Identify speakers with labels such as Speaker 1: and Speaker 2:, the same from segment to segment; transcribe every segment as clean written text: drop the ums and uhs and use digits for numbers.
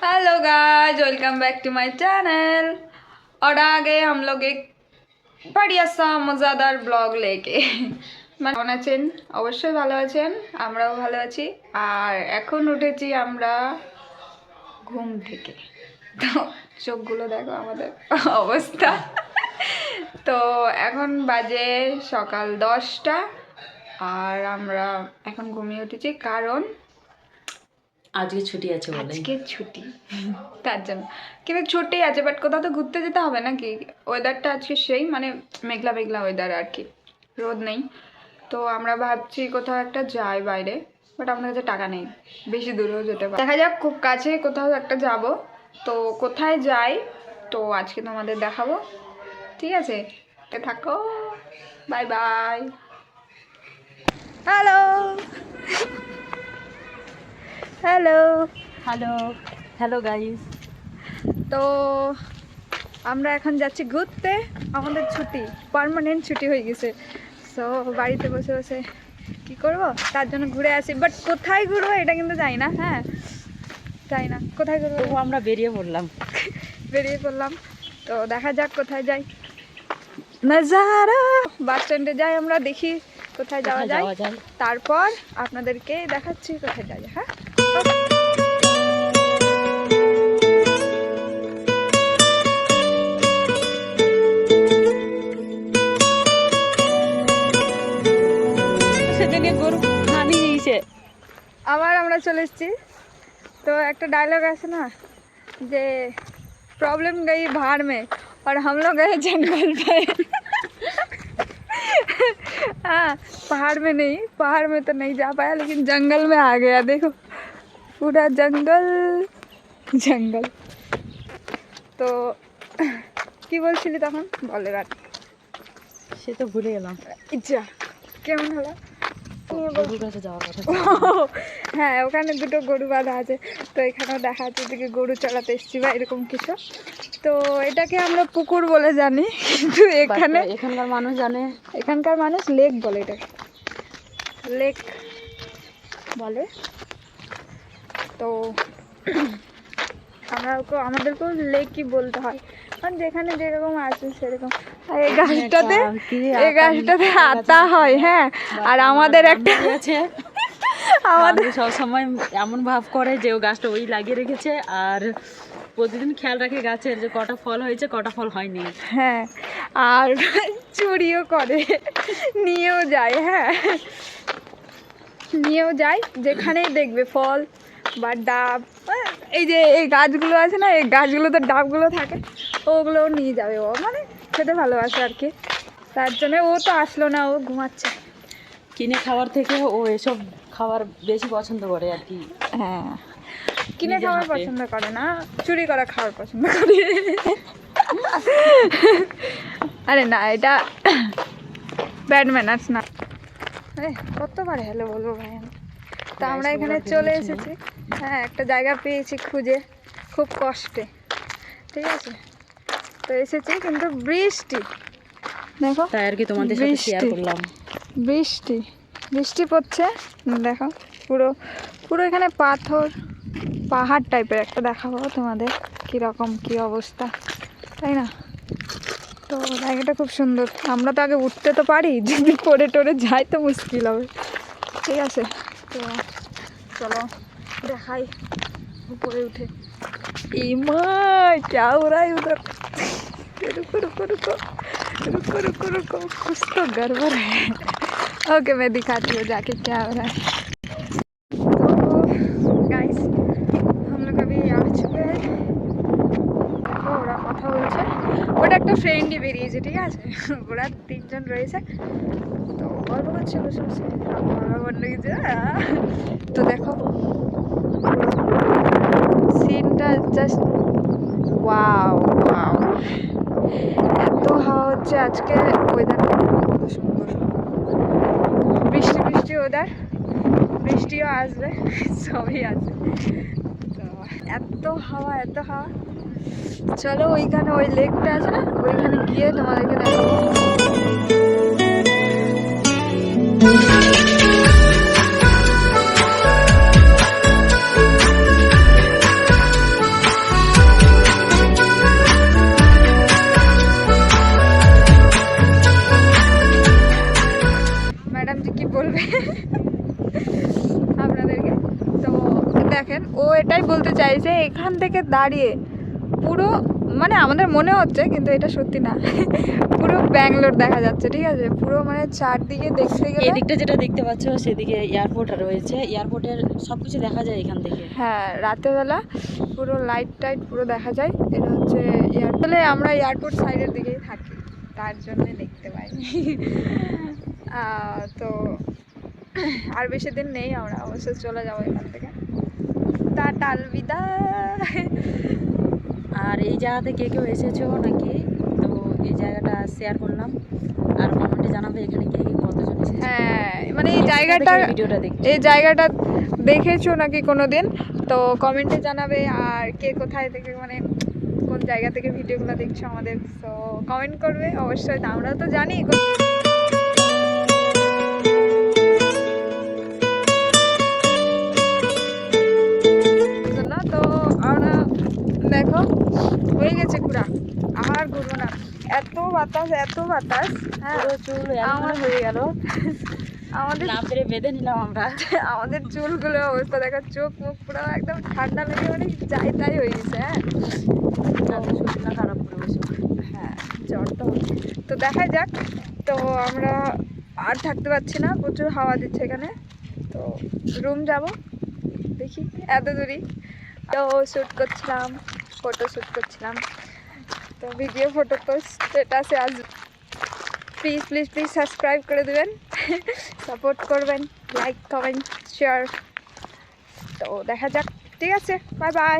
Speaker 1: Hello guys, welcome back to my channel. और आ गए हम लोग एक बढ़िया सा मज़ेदार ब्लॉग लेके। কেমন আছেন? অবশ্যই ভালো আছেন, আমরাও ভালো আছি। আর এখন উঠেছি আমরা ঘুম থেকে, তো চোখগুলো দেখো আমাদের অবস্থা। তো এখন বাজে সকাল 10টা আর আমরা এখন ঘুমিয়ে উঠেছি কারণ
Speaker 2: আজকে ছুটি আছে বলে।
Speaker 1: আজকে ছুটি তার জন্য, কিন্তু ছুটি আছে বাট কোথাও তো ঘুরতে যেতে হবে নাকি। ওয়েদারটা আজকে সেই মানে মেঘলা মেঘলা ওয়েদার আর কি, রোদ নেই। তো আমরা ভাবছি কোথাও একটা যাই বাইরে, বাট আমাদের কাছে টাকা নেই, বেশি দূরেও যেতে পারি। দেখা যাক, খুব কাছে কোথাও একটা যাব। তো কোথায় যাই তো আজকে তোমাদের দেখাবো, ঠিক আছে? থাকো, bye bye. Hello hello
Speaker 2: hello hello guys.
Speaker 1: তো আমরা এখন যাচ্ছি ঘুরতে, আমাদের ছুটি, পার্মানেন্ট ছুটি হয়ে গেছে। সো বাড়িতে বসে বসে কি করব, তার জন্য ঘুরে আসি। বাট কোথায় ঘুরবো এটা কিন্তু জানি না। হ্যাঁ জানি না কোথায় ঘুরবো,
Speaker 2: তবু আমরা বেরিয়ে পড়লাম।
Speaker 1: তো দেখা যাক কোথায় যাই। নজারা বাস স্ট্যান্ডে যাই, আমরা দেখি কোথায় যাওয়া যায়, তারপর আপনাদেরকে দেখাচ্ছি কোথায় যাই। হ্যাঁ আবার আমরা চলে এসেছি। তো একটা ডায়লগ আছে না যে प्रॉब्लम गई भाड़ में और हम लोग गए जंगल पे। हाँ, पहाड़ में तो नहीं जा पाया, लेकिन जंगल में आ गया। देखो पूरा जंगल जंगल। तो কি বলছিলি তখন, বল এবার।
Speaker 2: সে তো ভুলে গেলাম।
Speaker 1: ইচ্ছা কেমন হলো?
Speaker 2: গরুর কাছে যাওয়ার কথা।
Speaker 1: হ্যাঁ, ওখানে দুটো গরু বাঁধা আছে, তো এখানেও দেখা যাচ্ছে এদিকে গরু চালাতে এসছি বা এরকম কিছু। তো এটাকে আমরা পুকুর বলে জানি, কিন্তু এখানকার মানুষ লেক বলে, এটাকে লেক বলে। তো আমাদেরকেও লেকই বলতে হয়, কারণ যেখানে যেরকম আছে সেরকম। আর এই গাছটাতে আতা হয়। হ্যাঁ, আর আমাদের একটা
Speaker 2: আছে, আমাদের সবসময় এমন ভাব করে যে ও গাছটা ওই লাগিয়ে রেখেছে, আর প্রতিদিন খেয়াল রাখে গাছের যে কটা ফল হয়েছে কটা ফল হয়নি।
Speaker 1: হ্যাঁ, আর চুরিও করে, নিয়েও যায়। হ্যাঁ, নিয়েও যায়, যেখানেই দেখবে ফল বা ডাব, এই যে এই গাছগুলো আছে না, এই গাছগুলোতে ডাবগুলো থাকে, ওগুলোও নিয়ে যাবে। ও মানে খেতে ভালোবাসে আর কি, তার জন্য ও তো আসলো না, ও ঘুমাচ্ছে।
Speaker 2: কিনে খাওয়ার থেকে ও এসব খাবার বেশি পছন্দ করে আর কি।
Speaker 1: হ্যাঁ, কিনে খাওয়ার পছন্দ করে না, চুরি করা খাওয়ার পছন্দ করে। আরে না, এটা ব্যাড ম্যানার্স না। কতবার হ্যালো বলবো ভাই আমি। তো আমরা এখানে চলে এসেছি। হ্যাঁ, একটা জায়গা পেয়েছি খুঁজে, খুব কষ্টে, ঠিক আছে? তো এসেছি, কিন্তু বৃষ্টি দেখো,
Speaker 2: তাই আর কি তোমাদের সাথে শেয়ার করলাম।
Speaker 1: বৃষ্টি পড়ছে, দেখো পুরো এখানে পাহাড় টাইপের একটা দেখাবো তোমাদের কীরকম কী অবস্থা, তাই না? তো জায়গাটা খুব সুন্দর। আমরা তো আগে উঠতে তো পারি, যদি পড়ে টরে যাই তো মুশকিল হবে, ঠিক আছে? তো চলো দেখাই উপরে উঠে। ইমা क्या हो रहा है उधर? रुको, कुछ तो गड़बड़ है। ओके, मैं दिखाती हूँ जाके क्या हो रहा है। तो गाइस, हम लोग अभी आ चुके हैं। দেখো ওরা কথা বলছে, ওটা একটা ফ্রেন্ডই বেরিয়েছে, ঠিক আছে? ওরা 3জন রয়েছে, তো গল্প করছে বসে বসে, অন্য কিছু। তো দেখো সিনটা জাস্ট ওয়াও, এত হাওয়া হচ্ছে আজকে, ওয়েদারটা কত সুন্দর, বৃষ্টি ওয়েদার, বৃষ্টিও আসবে, সবই আসবে। তো এত হাওয়া। চলো ওইখানে ওই লেকটা আছে না, ওইখানে গিয়ে তোমাদেরকে দেখাবো। বলতে চাই যে এখান থেকে দাঁড়িয়ে পুরো মানে আমাদের মনে হচ্ছে কিন্তু এটা সত্যি না পুরো ব্যাঙ্গালোর দেখা যাচ্ছে, ঠিক আছে? পুরো মানে চারদিকে দেখতে গেলে
Speaker 2: এদিকটা যেটা দেখতে পাচ্ছ সেদিকে এয়ারপোর্ট রয়েছে, এয়ারপোর্টের সব কিছু দেখা যায় এখান থেকে।
Speaker 1: হ্যাঁ, রাতেরবেলা পুরো লাইট টাইট পুরো দেখা যায়। এটা হচ্ছে এয়ারপোর্টে, আমরা এয়ারপোর্ট সাইডের দিকেই থাকি তার জন্য দেখতে পাই। তো আর বেশি দিন নেই, আমরা অবশ্য চলে যাবো এখান থেকে। টাটা, আলবিদা।
Speaker 2: আর এই জায়গাতে কে কেউ এসেছো নাকি, তো এই জায়গাটা শেয়ার করলাম, আর কমেন্টে জানাবে এখানে কে কে কতজন এসেছে।
Speaker 1: হ্যাঁ, মানে এই জায়গাটা,
Speaker 2: ভিডিওটা দেখছো
Speaker 1: এই জায়গাটা দেখেছো নাকি কোনো দিন, তো কমেন্টে জানাবে। আর কে কোথায় থেকে মানে কোন জায়গা থেকে ভিডিওগুলো দেখছো আমাদের, তো কমেন্ট করবে অবশ্যই। আমরাও তো জানি না। তো আমরা দেখো হয়ে গেছে ঘোরা, আর ঘুরবো না, এত বাতাস এত বাতাস। হ্যাঁ,
Speaker 2: পুরো চুল
Speaker 1: আমার
Speaker 2: হয়ে গেল,
Speaker 1: আমাদের
Speaker 2: লাফে বেঁধে নিলাম আমরা।
Speaker 1: আমাদের চুলগুলোর অবস্থা দেখো, চোখ মুখ পুরো একদম ঠান্ডা লেগে মানে যাই তাই হয়ে গেছে। হ্যাঁ,
Speaker 2: শরীরটা খারাপ করে বসে।
Speaker 1: হ্যাঁ, জ্বর তো হচ্ছে। তো দেখা যাক, তো আমরা আর থাকতে পারছি না, প্রচুর হাওয়া দিচ্ছে এখানে। তো রুম যাব, দেখি এত দূরই। তো শ্যুট করছিলাম, ফটো শ্যুট করছিলাম, তো ভিডিও ফটো তো স্ট্যাটাসে আজ। প্লিজ প্লিজ প্লিজ সাবস্ক্রাইব করে দেবেন, সাপোর্ট করবেন, লাইক কমেন্ট শেয়ার। তো দেখা যাক, ঠিক আছে, বাই বাই।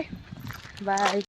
Speaker 2: বাই।